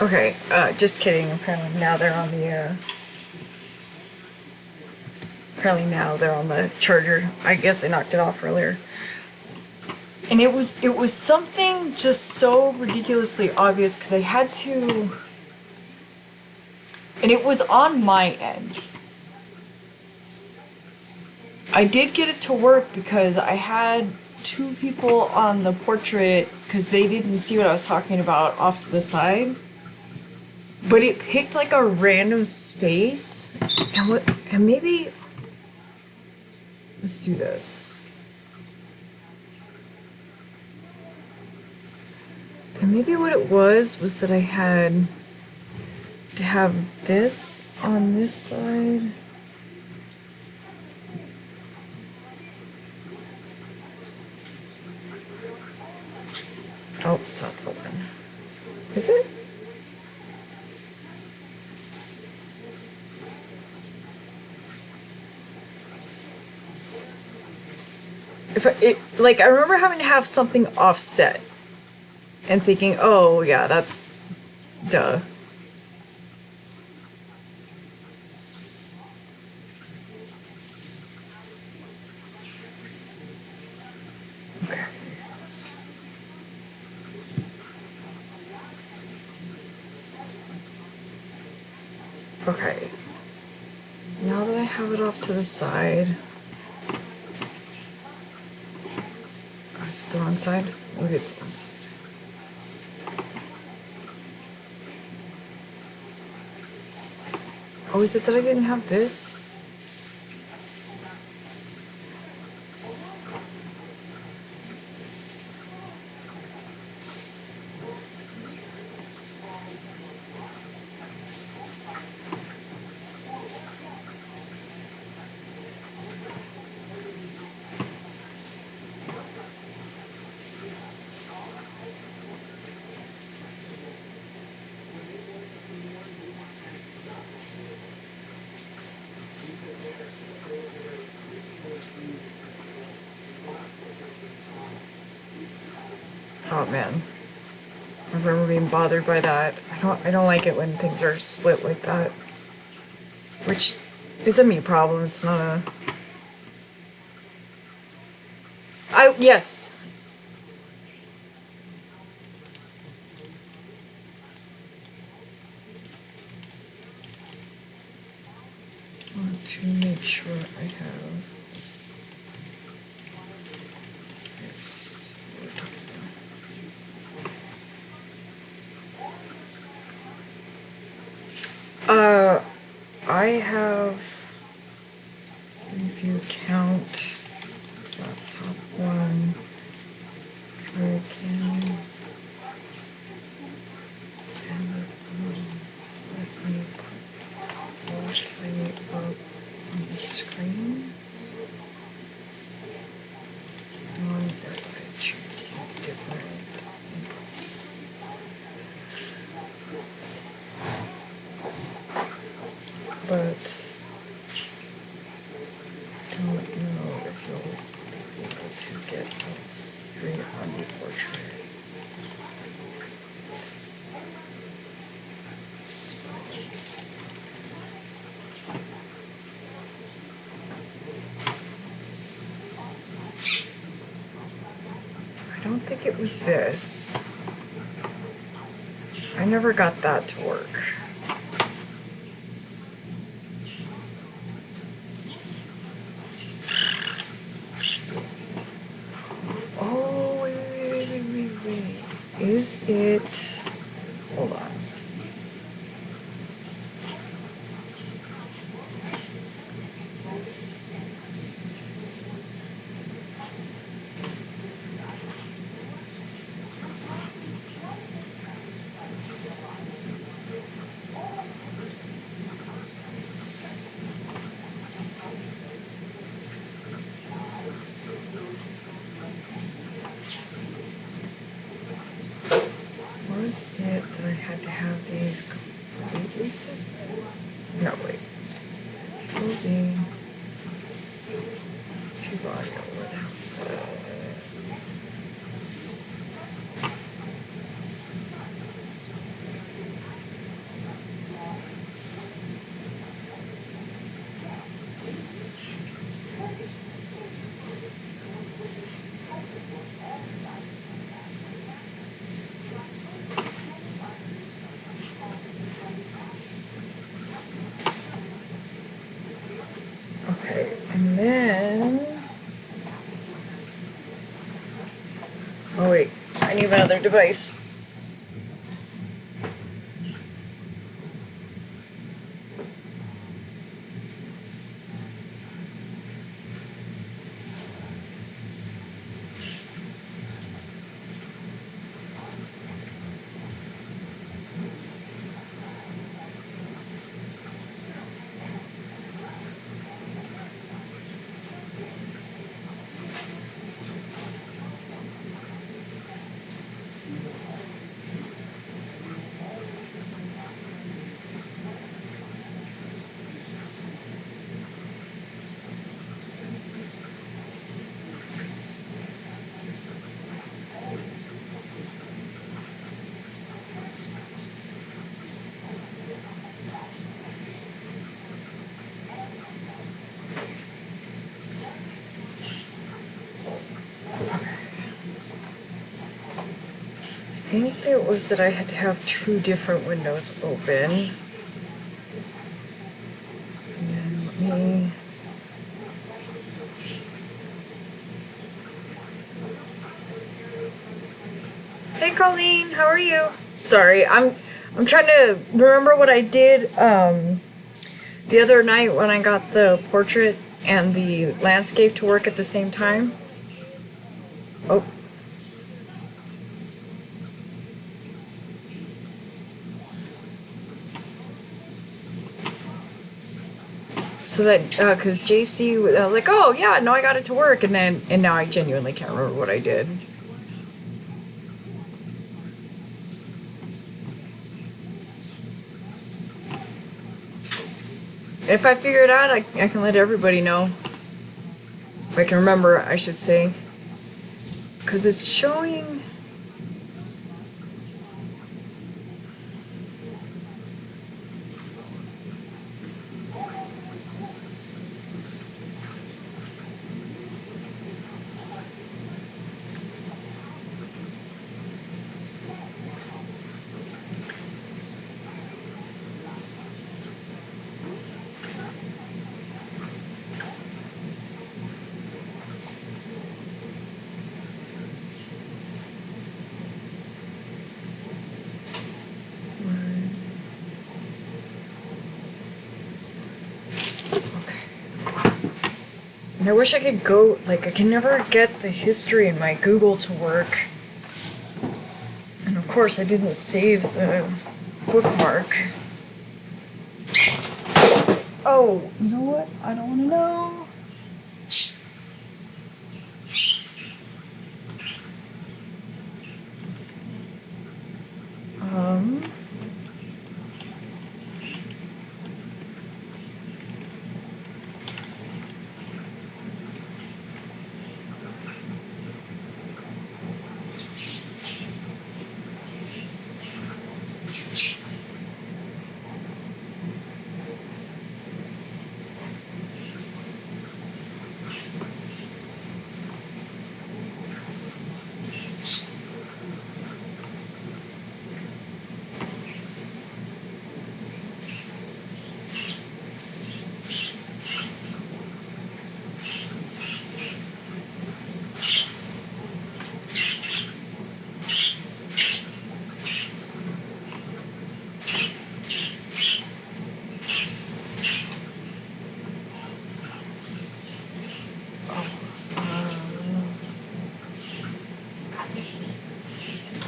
Okay, just kidding. Apparently now they're on the, apparently now they're on the charger. I guess I knocked it off earlier. And it was something just so ridiculously obvious because I had to, and it was on my end. I did get it to work because I had two people on the portrait because they didn't see what I was talking about off to the side. But it picked like a random space. And maybe let's do this. And maybe what it was that I had to have this on this side. Oh, it's not the one. Is it? Like, I remember having to have something offset and thinking, oh yeah, that's duh. Okay. Okay. Now that I have it off to the side. Oh, is it the wrong side? Maybe it's the wrong side. Oh, is it that I didn't have this? Oh man, I remember being bothered by that. I don't like it when things are split like that. Which is a me problem. It's not a. Yes. I want to make sure I have this. I have, if you count laptop 1, webcam, and let me put multi up on the screen. As I choose the different inputs. But don't know if you'll be able to get all 3 on the portrait. Space. I don't think it was this. I never got that to work. Is it, hold on. Was it that I had to have these completely set? No, wait. Closing. Tube audio. What the hell is that? Oh wait, I need another device. I think it was that I had to have two different windows open. And then let me... Hey Colleen, how are you? Sorry, I'm trying to remember what I did the other night when I got the portrait and the landscape to work at the same time. Oh. So that, because JC, I was like, oh yeah, no, I got it to work, and now I genuinely can't remember what I did. If I figure it out, I can let everybody know. If I can remember, I should say. Because it's showing... And I wish I could go, like, I can never get the history in my Google to work. And of course, I didn't save the bookmark. Oh, you know what? I don't want to know.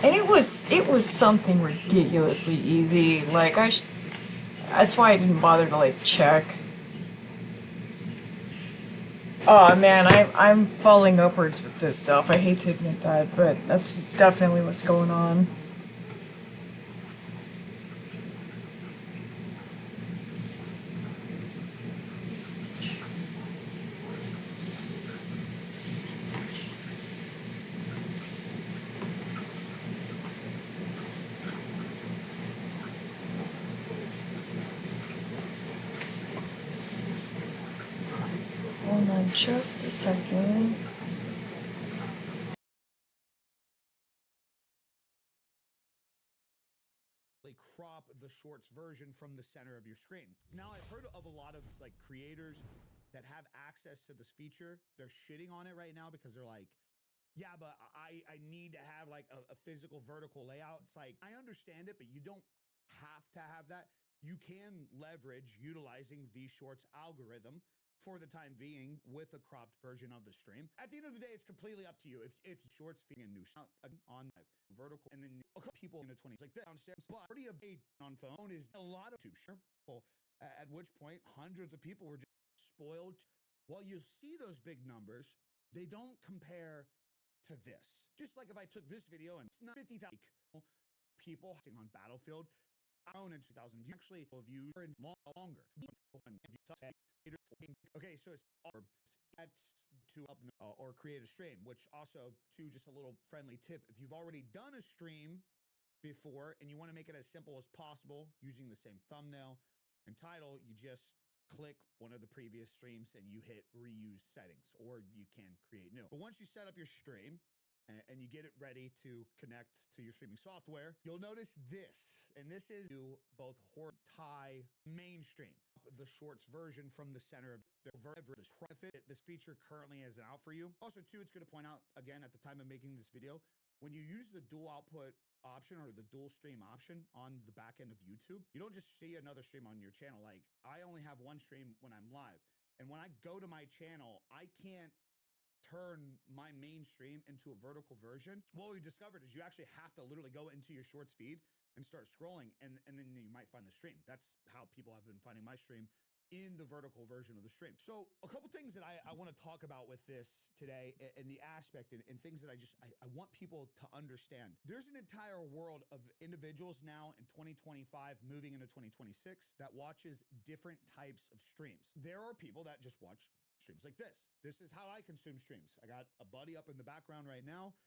And it was something ridiculously easy. Like that's why I didn't bother to like check. Oh man, I'm falling upwards with this stuff. I hate to admit that, but that's definitely what's going on. Hold on just a second. Crop the shorts version from the center of your screen. Now, I've heard of a lot of like creators that have access to this feature. They're shitting on it right now because they're like, yeah, but I need to have like a physical vertical layout. It's like, I understand it, but you don't have to have that. You can leverage utilizing the Shorts algorithm for the time being with a cropped version of the stream. At the end of the day, it's completely up to you. If Shorts feeding a new on vertical, and then a couple people in the 20s like that downstairs, but already of a on phone is a lot of YouTube. Sure. Well, at which point hundreds of people were just spoiled. While you see those big numbers, they don't compare to this. Just like if I took this video and it's not 50,000 people on Battlefield, I own in 2,000 views, actually views are longer. Okay, so that's to up or create a stream, which also to just a little friendly tip. If you've already done a stream before and you want to make it as simple as possible using the same thumbnail and title, you just click one of the previous streams and you hit reuse settings, or you can create new. But once you set up your stream and you get it ready to connect to your streaming software, you'll notice this, and this is both tie mainstream, the Shorts version from the center of this feature currently isn't out for you. Also, too, it's going to point out again at the time of making this video, when you use the dual output option or the dual stream option on the back end of YouTube, you don't just see another stream on your channel. Like, I only have one stream when I'm live, and when I go to my channel, I can't turn my main stream into a vertical version. What we discovered is you actually have to literally go into your Shorts feed and start scrolling, and then you might find the stream. That's how people have been finding my stream, in the vertical version of the stream. So a couple things that I want to talk about with this today, and the aspect and things that I want people to understand. There's an entire world of individuals now in 2025 moving into 2026 that watches different types of streams. There are people that just watch streams like this. This is how I consume streams. I got a buddy up in the background right now.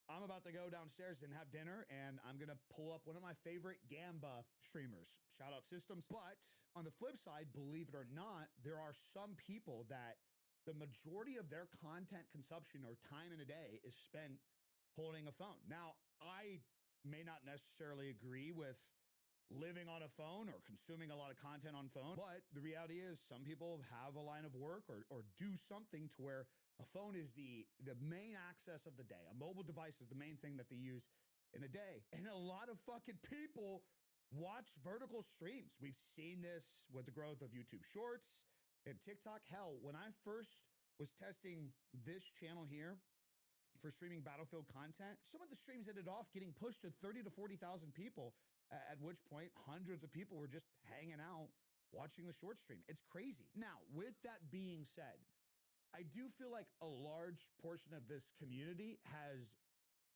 I'm about to go downstairs and have dinner, and I'm gonna pull up one of my favorite Gamba streamers. Shout out Systems. But on the flip side, believe it or not, there are some people that the majority of their content consumption or time in a day is spent holding a phone. Now, I may not necessarily agree with living on a phone or consuming a lot of content on phone, but the reality is some people have a line of work or do something to where a phone is the main access of the day. A mobile device is the main thing that they use in a day. And a lot of fucking people watch vertical streams. We've seen this with the growth of YouTube Shorts and TikTok. Hell, when I first was testing this channel here for streaming Battlefield content, some of the streams ended off getting pushed to 30 to 40,000 people, at which point hundreds of people were just hanging out watching the short stream. It's crazy. Now, with that being said, I do feel like a large portion of this community has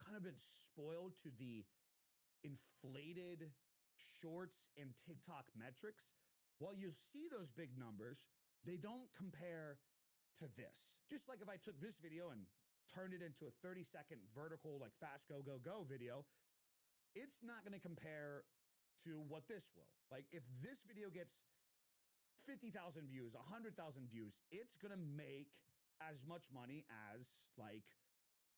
kind of been spoiled to the inflated Shorts and TikTok metrics. While you see those big numbers, they don't compare to this. Just like if I took this video and turned it into a 30-second vertical, like fast go, go, go video, it's not going to compare to what this will. Like, if this video gets 50,000 views, 100,000 views, it's going to make as much money as like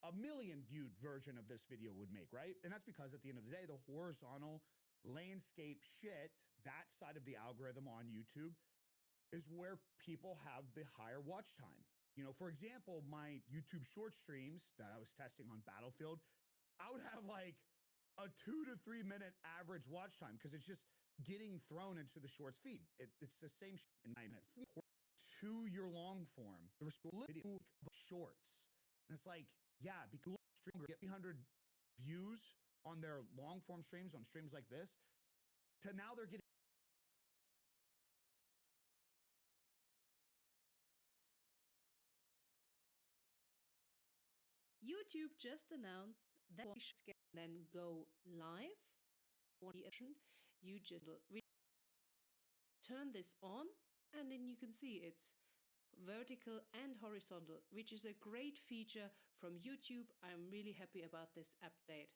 a million viewed version of this video would make, right? And that's because at the end of the day, the horizontal landscape shit, that side of the algorithm on YouTube, is where people have the higher watch time. You know, for example, my YouTube short streams that I was testing on Battlefield, I would have like a 2 to 3 minute average watch time because it's just getting thrown into the Shorts feed. It's the same in 9 minutes. To your long form, there was video Shorts. And it's like, yeah, because streamer get 300 views on their long form streams, on streams like this, to now they're getting YouTube just announced that we should then go live on the action. You just turn this on, and then you can see it's vertical and horizontal, which is a great feature from YouTube. I'm really happy about this update.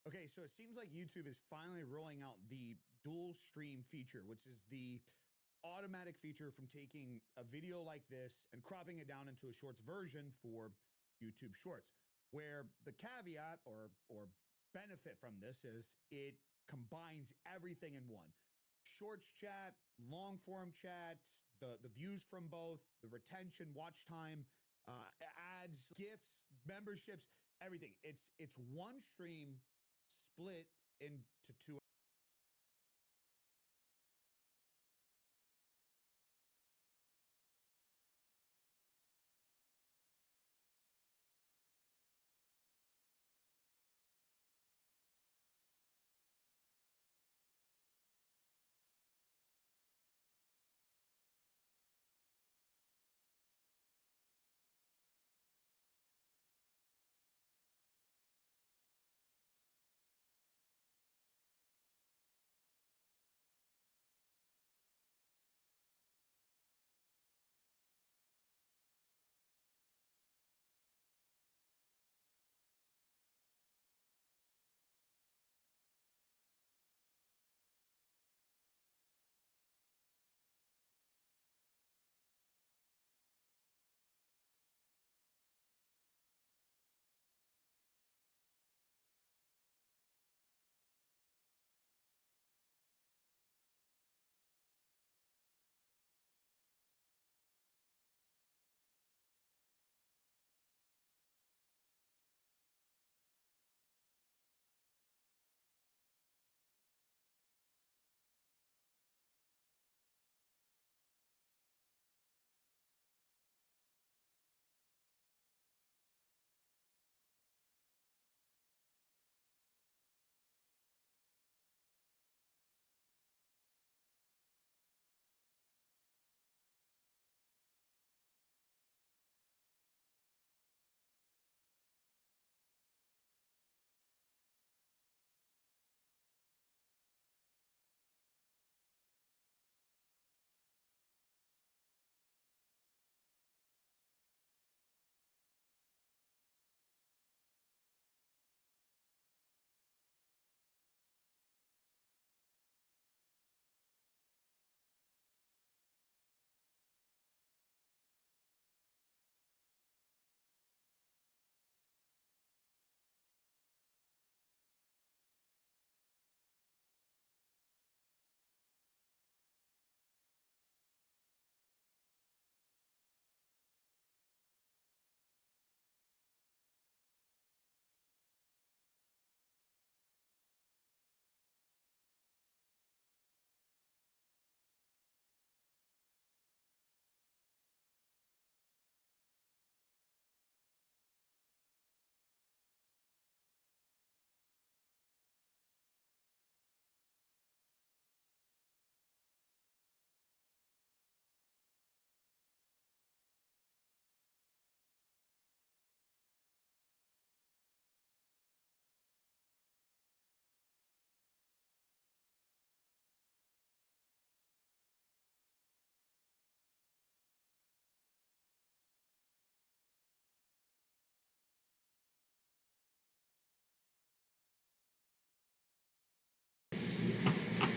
Okay, so it seems like YouTube is finally rolling out the dual stream feature, which is the automatic feature from taking a video like this and cropping it down into a Shorts version for YouTube Shorts. Where the caveat or benefit from this is it combines everything in one. Shorts chat, long form chats, the views from both, the retention, watch time, ads, gifts, memberships, everything. It's one stream split into two.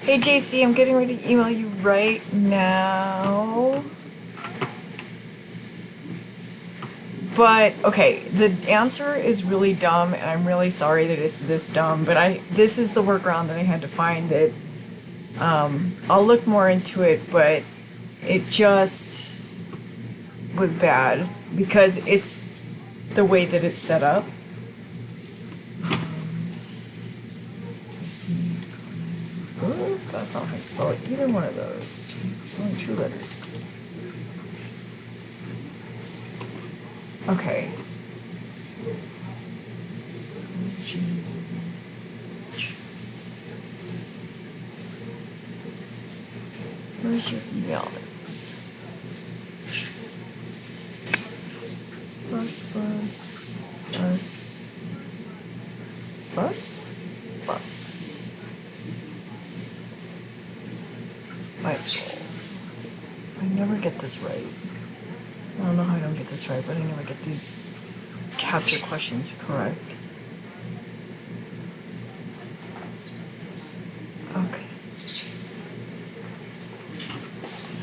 Hey JC, I'm getting ready to email you right now. But okay, the answer is really dumb, and I'm really sorry that it's this dumb. But this is the workaround that I had to find. That I'll look more into it, but it just was bad because it's the way that it's set up. Oops, that's not how you spell it. Either one of those. It's only 2 letters. Okay. Where's your email? Bus. Bicycles. I never get this right. I don't know how I don't get this right, but I never get these capture questions correct. Okay.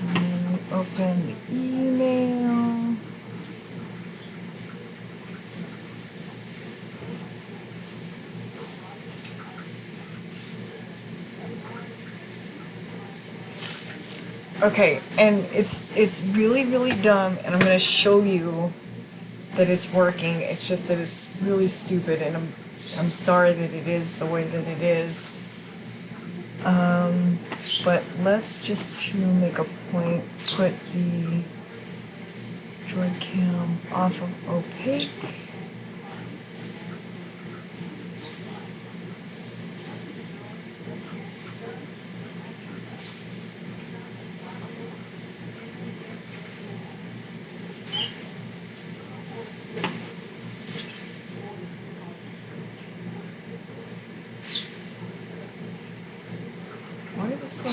And then we open the email. Okay, and it's really, really dumb, and I'm gonna show you that it's working. It's just that it's really stupid, and I'm sorry that it is the way that it is. But let's just to make a point, put the droid cam off of opaque. Why is this so...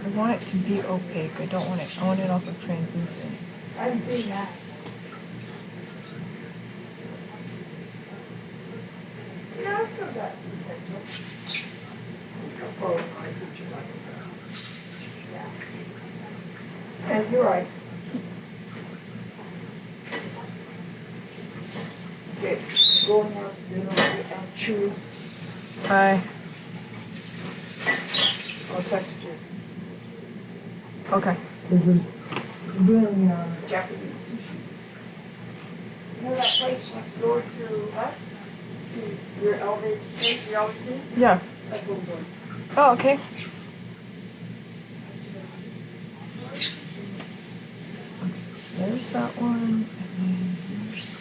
I want it to be opaque. I don't want it. I want it off of translucent. I haven't seen that. Yeah, I still got potential. Oh, I see what you're talking about. Yeah. And you're right. Okay, go now, I'll choose. Hi. I'll text you. Okay. We're doing Japanese sushi. You know that place next door to us? To your elevated state, you always see? Yeah. That's what we're doing. Oh, okay. Okay, so there's that one, and then here's...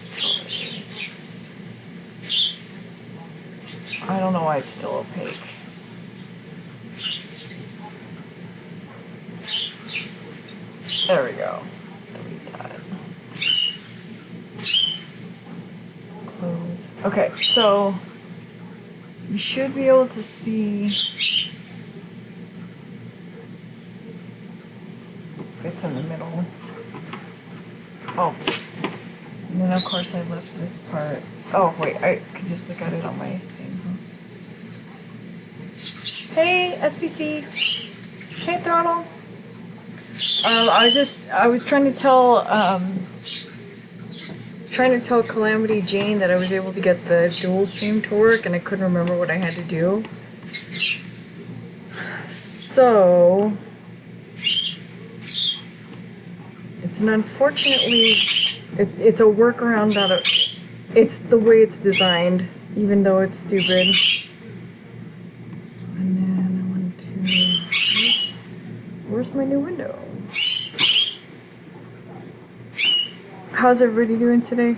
I don't know why it's still opaque. There we go. Delete that. Close. Okay, so you should be able to see if it's in the middle. Oh, and then of course I left this part. Oh wait, I could just look at it on my thing. Huh? Hey, SBC. Hey, Throttle. I was trying to tell Calamity Jane that I was able to get the dual stream to work, and I couldn't remember what I had to do. So it's an unfortunately it's a workaround that it's the way it's designed, even though it's stupid. And then I want to where's my new window? How's everybody doing today?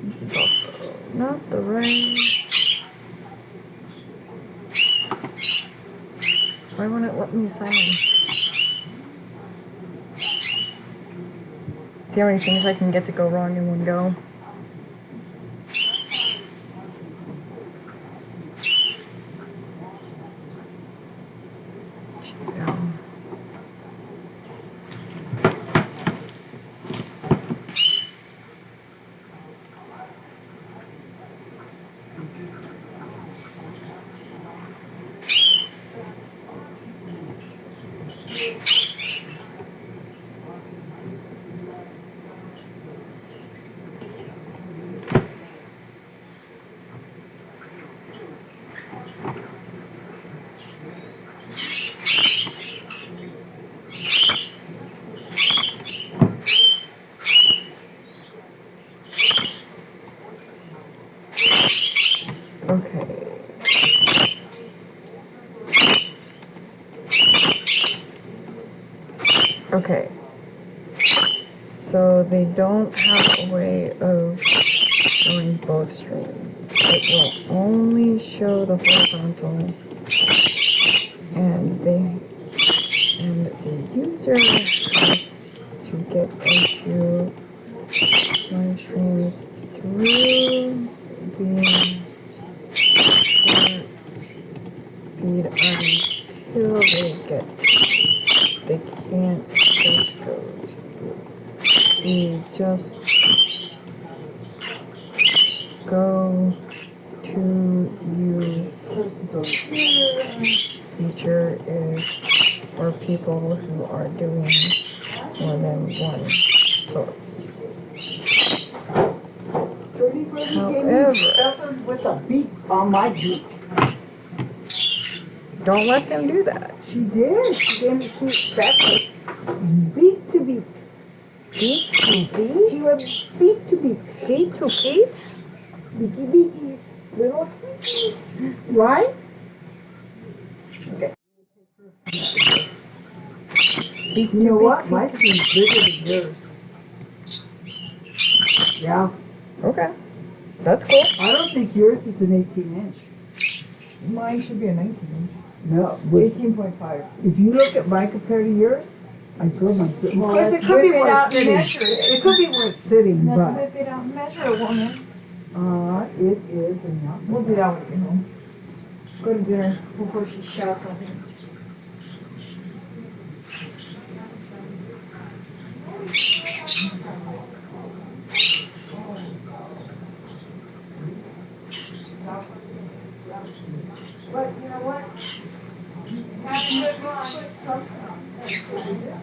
This is also not the right... Why won't it let me sign in? See how many things I can get to go wrong in one go? Okay, so they don't have a way of showing both streams. It will only show the horizontal, and the user has to get into live streams through the feed until they get. They can't just go to. We just go to you. Feature is for people who are doing more than one source. However, with a beak on my beak. Don't let them do that. She did. She gave me two backwards. Beak to beak. Beak to beak? She went beak to beak. Feet to feet? Beaky beakies. Little squeakies. Right? Okay. Beak to You know beak, what? feet My to screen's bigger than yours. Yeah. Okay. That's cool. I don't think yours is an 18-inch. Mine should be a 19. No. With, 18.5. if you look at mine compared to yours, I swear mine's bigger. Well, Of course, it let's could be whip it where out it's and sitting. measure it. It could be where it's sitting, Let's but whip it out and measure it, woman. it is enough. We'll do that when we get home. Go to dinner before she shouts at me. But you know what? Have a good one. Something.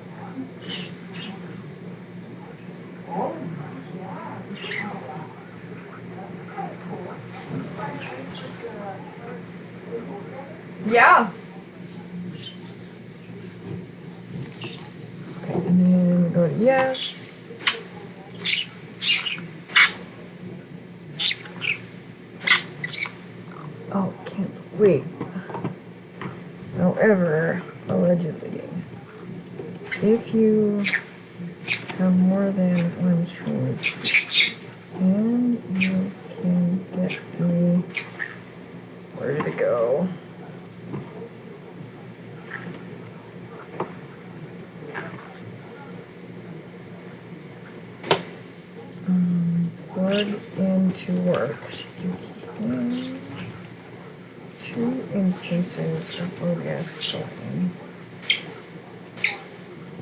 Yeah. Okay, and then go to yes. Oh, cancel. Wait. However, allegedly, if you have more than one stream, then you can get the. Where did it go? Plug into work. You can 2 instances of OBS going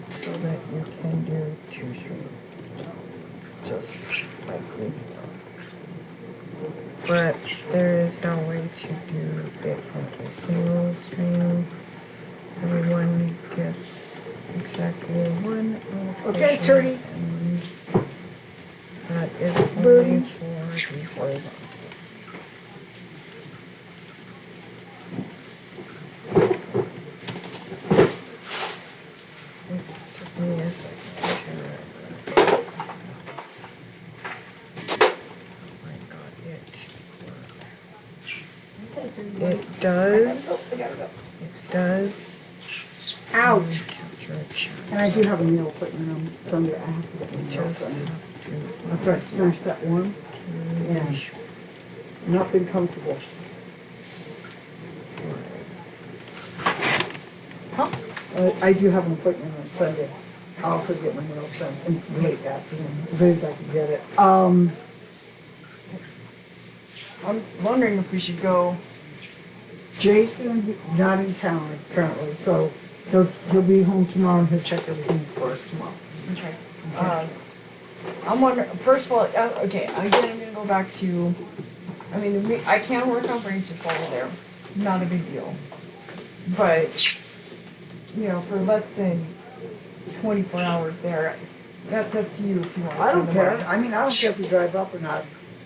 so that you can do 2 streams. It's just like freeform. But there is no way to do it from a single stream. Everyone gets exactly 1 notification. Okay, Trudy. And that is only for the horizontal. It took me a second to remember. Oh my god, it does. It does. Ouch. Capture a chat. And I do have a nail appointment on Sunday. I have to get my nails Just done. have to After I smash that one, yeah. Not been comfortable. Huh? I do have an appointment on Sunday. I'll also get my nails done in late afternoon, as late as I can get it. I'm wondering if we should go. Jay's gonna be not in town apparently, so he'll be home tomorrow and he'll check everything for us tomorrow. Okay. I'm wondering. First of all, okay. Again, I'm gonna go back to. I mean, I can work on branches over there. Not a big deal. But you know, for less than 24 hours there, that's up to you if you want. I don't to care. I mean, I don't care if we drive up or not.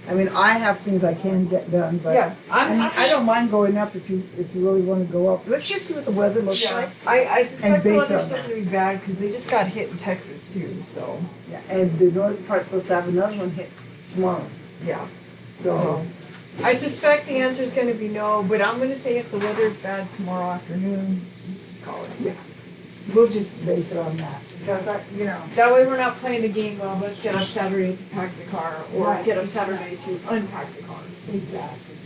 I mean, I have things I can get done, but Yeah, I don't mind going up if you really want to go up. Let's just see what the weather looks Yeah, like. I suspect the based weather's on still that. gonna be bad because they just got hit in Texas too. So Yeah, and the northern part's supposed to have another one hit tomorrow. yeah. So, I suspect the answer is gonna be no, but I'm gonna say if the weather's bad tomorrow afternoon, just call it. yeah, we'll just base it on that because you know. That way we're not playing the game of let's get up Saturday to pack the car or Right. get up Saturday to unpack the car. Exactly.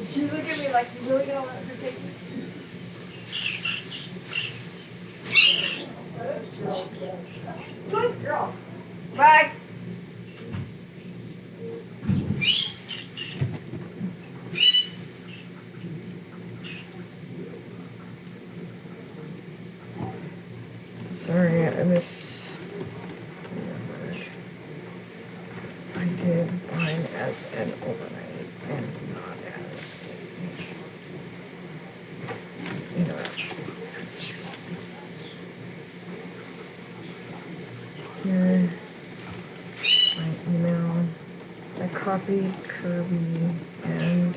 She's looking at me like you really gonna let her take me. Good girl. Bye. Sorry, I misremembered. Because I did mine as an overnight and not as a, you know. copy Kirby and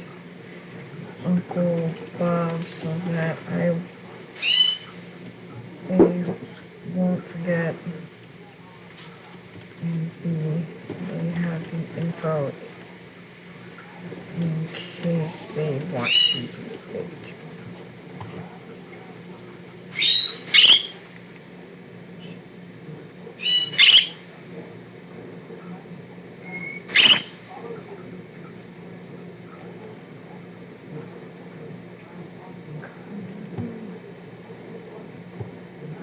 Uncle Bob so that I A, won't forget, and B, they have the info in case they want to do it.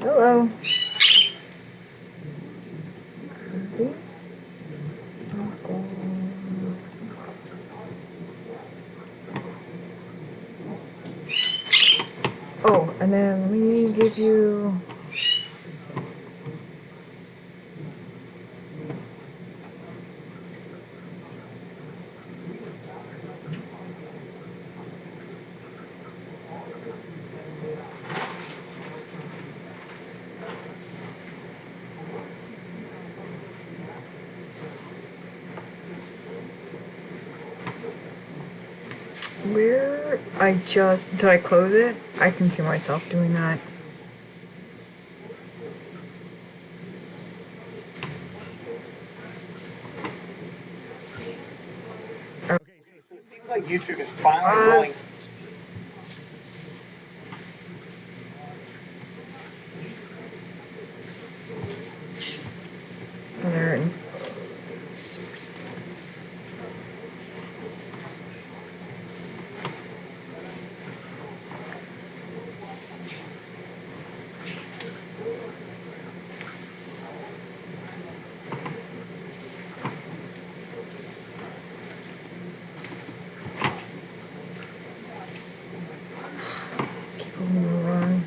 Hello. Oh, and then let me give you where did I close it? I can see myself doing that. Okay, so it seems like YouTube is finally rolling. Other keep moving along.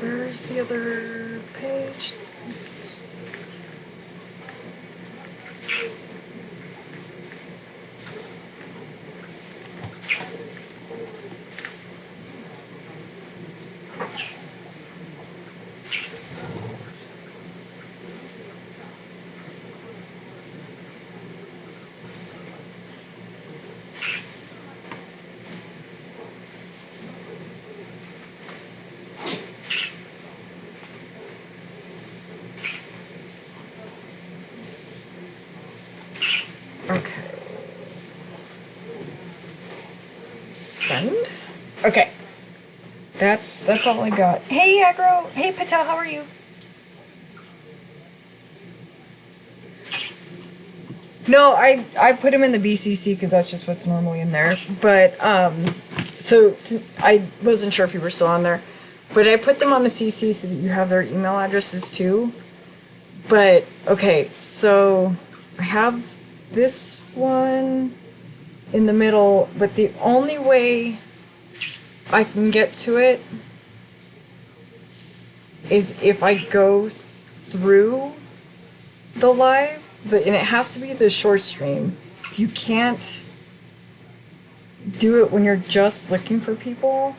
Where's the other page? This is... Okay. Send? Okay. That's all I got. Hey, Agro. Hey, Patel, how are you? No, I put him in the BCC because that's just what's normally in there. But, so I wasn't sure if you were still on there. But I put them on the CC so that you have their email addresses too. But, okay, so I have this one in the middle, but the only way I can get to it is if I go through the live, and it has to be the short stream. You can't do it when you're just looking for people.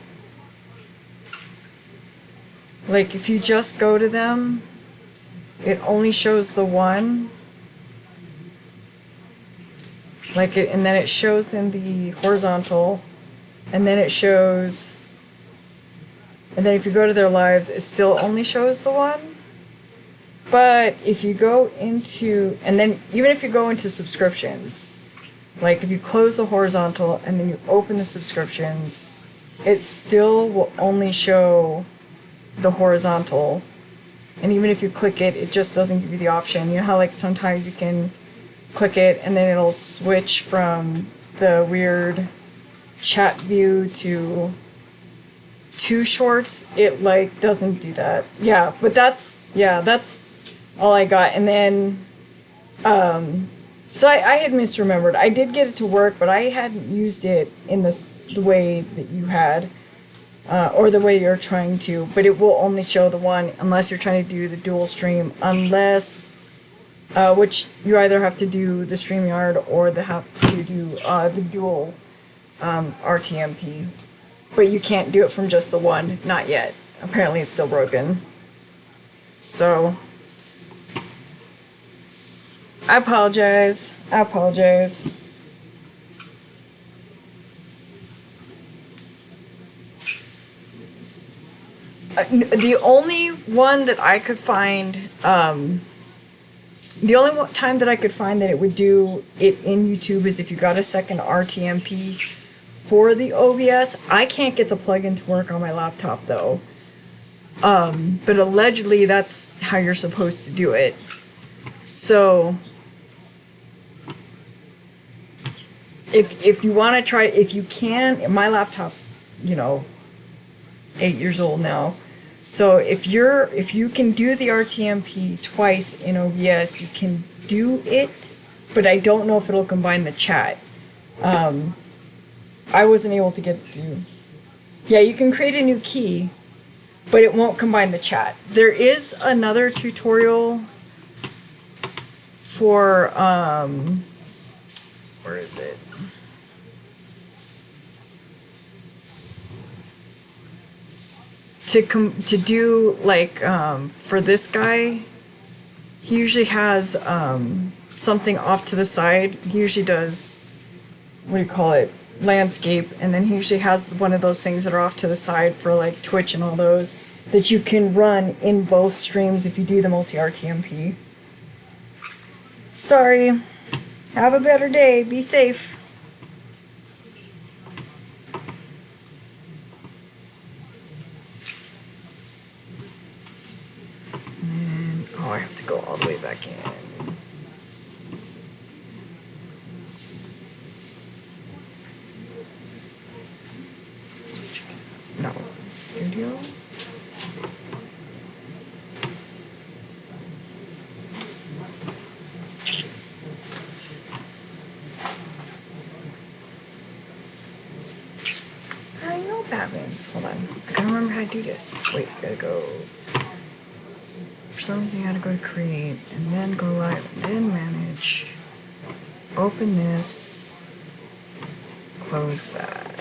Like if you just go to them, it only shows the one. Like it, and then it shows in the horizontal, and then it shows, and then if you go to their lives, it still only shows the one. But if you go into, and then even if you go into subscriptions, like if you close the horizontal and then you open the subscriptions, it still will only show the horizontal. And even if you click it, it just doesn't give you the option. You know how like sometimes you can click it and then it'll switch from the weird chat view to two shorts? It like doesn't do that. Yeah, but that's all I got. And then so I had misremembered. I did get it to work, but I hadn't used it in the way that you had. or the way you're trying to, but it will only show the one unless you're trying to do the dual stream, unless, which you either have to do the StreamYard or they have to do the dual RTMP, but you can't do it from just the one, not yet. Apparently it's still broken. So, I apologize. The only one that I could find, the only time that I could find that it would do it in YouTube is if you got a second RTMP for the OBS. I can't get the plugin to work on my laptop though. But allegedly that's how you're supposed to do it. So, if you want to try, if you can, my laptop's, you know, 8 years old now. So if you can do the RTMP twice in OBS, you can do it, but I don't know if it'll combine the chat. I wasn't able to get it to. Yeah, you can create a new key, but it won't combine the chat. There is another tutorial for where is it? To do like for this guy, he usually has something off to the side. He usually does, what do you call it, landscape, and then he usually has one of those things that are off to the side for like Twitch and all those that you can run in both streams if you do the multi-RTMP. Sorry. Have a better day. Be safe. And then, oh, I have to go all the way back in. No, studio. I know Batman's. Hold on. I gotta remember how to do this. Wait, gotta go. For some reason, you gotta go to create, and then go live, and then manage. Open this. Close that.